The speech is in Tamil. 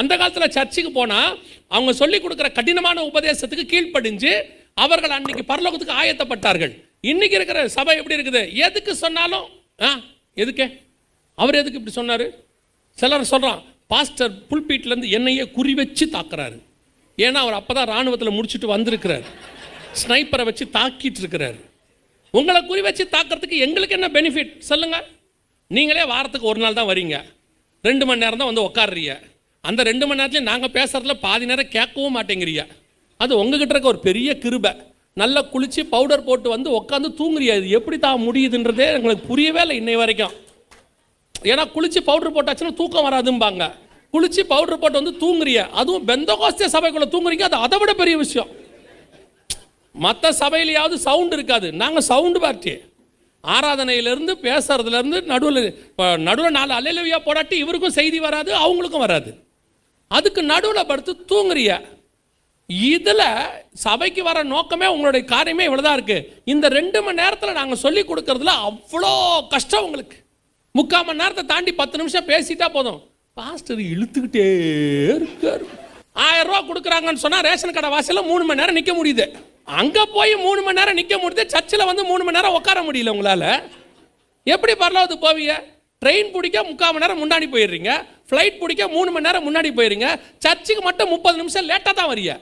அந்த காலத்தில் சர்ச்சுக்கு போனால் அவங்க சொல்லி கொடுக்குற கடினமான உபதேசத்துக்கு கீழ்ப்படிஞ்சு அவர்கள் அன்னைக்கு பரலோகத்துக்கு ஆயத்தப்பட்டார்கள். இன்னைக்கு இருக்கிற சபை எப்படி இருக்குது? எதுக்கு சொன்னாலும் எதுக்கே அவர் எதுக்கு இப்படி சொன்னார்? சிலர் சொல்கிறான், பாஸ்டர் புல்பீட்லேருந்து என்னையே குறி வச்சு தாக்குறாரு. ஏன்னா அவர் அப்போ தான் இராணுவத்தில் முடிச்சுட்டு வந்திருக்கிறார், ஸ்னைப்பரை வச்சு தாக்கிட்டு இருக்கிறார். உங்களை குறி வச்சு தாக்கிறதுக்கு எங்களுக்கு என்ன பெனிஃபிட் சொல்லுங்கள்? நீங்களே வாரத்துக்கு ஒரு நாள் தான் வரீங்க, 2 மணி நேரம் தான் வந்து உட்காடுறீங்க. அந்த 2 மணி நேரத்துலேயும் நாங்கள் பேசுகிறதுல பாதி நேரம் கேட்கவும் மாட்டேங்கிறீங்க. அது உங்ககிட்ட இருக்க ஒரு பெரிய கிருபை. நல்லா குளித்து பவுடர் போட்டு வந்து உட்காந்து தூங்குறியா? இது எப்படி தான் முடியுதுன்றதே எங்களுக்கு புரியவே இல்லை இன்னை வரைக்கும். ஏன்னா குளித்து பவுடர் போட்டாச்சுன்னா தூக்கம் வராதும்பாங்க. குளித்து பவுடர் போட்டு வந்து தூங்குறிய, அதுவும் பெந்தகோஸ்தே சபைக்குள்ளே தூங்குறீங்க, அது அதை விட பெரிய விஷயம். மற்ற சபையிலையாவது சவுண்டு இருக்காது, நாங்கள் சவுண்டு பார்ட்டி. ஆராதனையிலேருந்து பேசுறதுலேருந்து நடுவில் 4 அல்லேலூயா போடாட்டி இவருக்கும் செய்தி வராது, அவங்களுக்கும் வராது. அதுக்கு நடுவில் படுத்து தூங்குறிய. இதில் சபைக்கு வர நோக்கமே உங்களுடைய காரியமே இவ்வளோதான் இருக்குது. இந்த 2 மணி நேரத்தில் நாங்கள் சொல்லி கொடுக்கறதுல அவ்வளோ கஷ்டம் உங்களுக்கு. 3/4 மணி நேரத்தை தாண்டி 10 நிமிஷம் பேசிட்டா போதும், பாஸ்டர் இழுத்துக்கிட்டே இருக்கார். 1000 ரூபா கொடுக்குறாங்கன்னு சொன்னால் ரேஷன் கடை வாசலில் 3 மணி நேரம் நிற்க முடியுது. அங்கே போய் 3 மணி நேரம் நிற்க முடியுது, சர்ச்சில் வந்து 3 மணி நேரம் உட்கார முடியல உங்களால். எப்படி பரலோகத்துக்கு போவீங்க? ட்ரெயின் பிடிக்க 3/4 மணி நேரம் முன்னாடி போயிடுறீங்க, ஃப்ளைட் பிடிக்க 3 மணி நேரம் முன்னாடி போயிடுறீங்க, சர்ச்சுக்கு மட்டும் 30 நிமிஷம் லேட்டாக தான் வரீங்க.